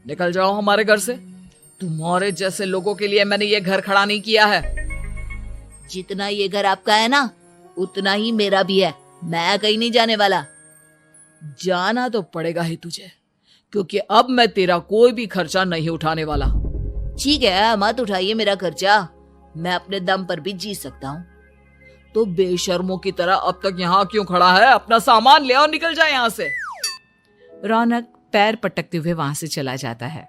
निकल जाओ हमारे घर से। तुम्हारे जैसे लोगों के लिए मैंने ये घर खड़ा नहीं किया है। जितना ये घर आपका है ना, उतना ही मेरा भी है। मैं कहीं नहीं जाने वाला। जाना तो पड़ेगा ही तुझे, क्योंकि अब मैं तेरा कोई भी खर्चा नहीं उठाने वाला। ठीक है, मत उठाइए मेरा खर्चा। मैं अपने दम पर भी जी सकता हूँ। तो बेशर्मों की तरह अब तक यहाँ क्यों खड़ा है? अपना सामान ले और निकल जाए यहाँ से। रौनक पैर पटकते हुए वहां से चला जाता है।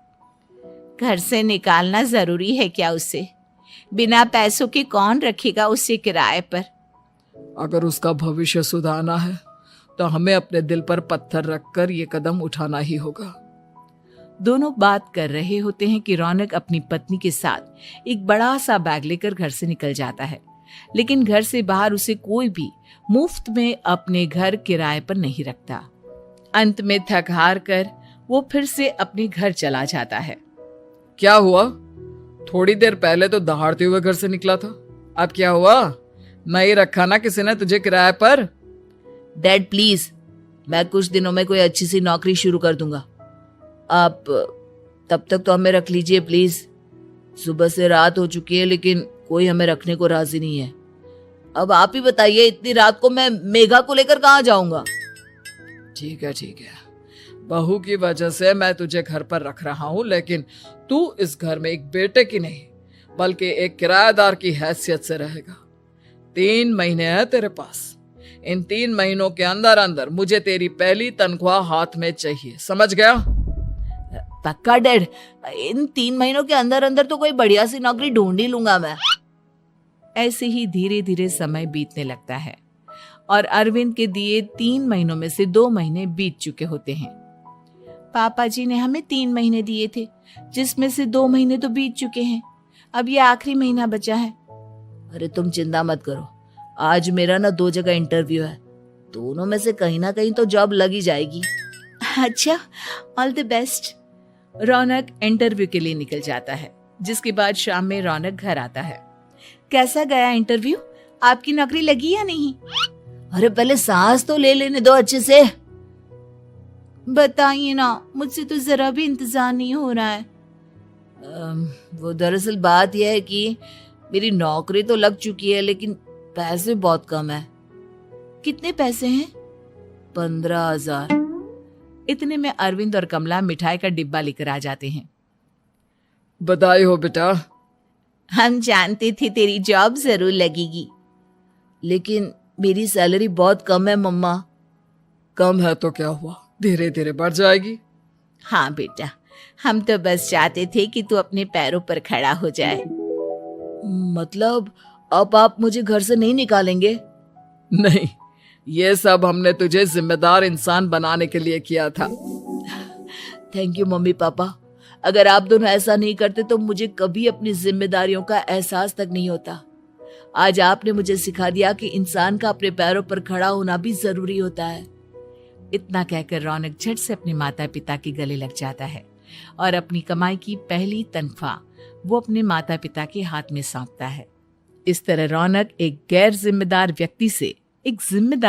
घर से निकालना जरूरी है क्या उसे? बिना पैसों के कौन रखेगा उसे किराए पर? अगर उसका भविष्य सुधारना है तो हमें अपने दिल पर पत्थर रखकर ये कदम उठाना ही होगा। दोनों बात कर रहे होते हैं कि रौनक अपनी पत्नी के साथ एक बड़ा सा बैग लेकर घर से निकल जाता है, लेकिन घर से बाहर उसे कोई भी मुफ्त में अपने घर किराए पर नहीं रखता। अंत में थक हार कर वो फिर से अपने घर चला जाता है। क्या हुआ? थोड़ी देर पहले तो दहाड़ते हुए घर से निकला था, अब क्या हुआ? नहीं रखा ना किसी ने तुझे किराए पर? डैड प्लीज, मैं कुछ दिनों में कोई अच्छी सी नौकरी शुरू कर दूंगा। आप तब तक तो हमें रख लीजिए प्लीज। सुबह से रात हो चुकी है लेकिन कोई हमें रखने को राजी नहीं है। अब आप ही बताइए, इतनी रात को मैं मेघा को लेकर कहाँ जाऊंगा? ठीक है, बहू की वजह से मैं तुझे घर पर रख रहा हूँ, लेकिन तू इस घर में एक बेटे की नहीं बल्कि एक किराएदार की हैसियत से रहेगा। 3 महीने है तेरे पास। इन 3 महीनों के अंदर अंदर मुझे तेरी पहली तनख्वाह हाथ में चाहिए, समझ गया? पक्का डैड, इन 3 महीनों के अंदर अंदर तो कोई बढ़िया सी नौकरी ढूंढ ही लूंगा मैं। ऐसे ही धीरे धीरे समय बीतने लगता है और अरविंद के दिए 3 महीनों में से 2 महीने बीत चुके होते हैं। पापा जी ने हमें 3 महीने दिए थे, जिसमें से 2 महीने तो बीत चुके हैं। अब ये आखिरी महीना बचा है। अरे तुम चिंता मत करो, आज मेरा ना 2 जगह इंटरव्यू है, दोनों में से कहीं ना कहीं तो जॉब लगी जाएगी। अच्छा, all the best. Raunak interview के लिए निकल जाता है, जिसके बाद शाम में रौनक घर आता है। कैसा गया इंटरव्यू? आपकी नौकरी लगी या नहीं? अरे पहले सांस तो ले लेने दो अच्छे से। बताइए ना, मुझसे तो जरा भी इंतजार नहीं हो रहा है। वो दरअसल बात यह है कि मेरी नौकरी तो लग चुकी है लेकिन पैसे बहुत कम है। कितने पैसे हैं? 15,000। इतने में अरविंद और कमला मिठाई का डिब्बा लेकर आ जाते हैं। बधाई हो बेटा। हम जानते थे तेरी जॉब जरूर लगेगी। लेकिन मेरी सैलरी बहुत कम है मम्मा। कम है तो क्या हुआ, धीरे धीरे बढ़ जाएगी। हाँ बेटा, हम तो बस चाहते थे कि तू अपने पैरों पर खड़ा हो जाए। मतलब अब आप मुझे घर से नहीं निकालेंगे? नहीं, ये सब हमने तुझे जिम्मेदार इंसान बनाने के लिए किया था। Thank you mummy papa. अगर आप दोनों ऐसा नहीं करते तो मुझे कभी अपनी जिम्मेदारियों का एहसास तक नहीं होता। आज आपने मुझे सिखा दिया कि इंसान का अपने पैरों पर खड़ा होना भी जरूरी होता है। इतना कहकर रौनक झट से अपने माता पिता के गले लग जाता है और अपनी कमाई की पहली तनख्वाह वो अपने माता पिता के हाथ में सौंपता है। इस तरह रौनक एक गैर जिम्मेदार व्यक्ति से एक जिम्मेदार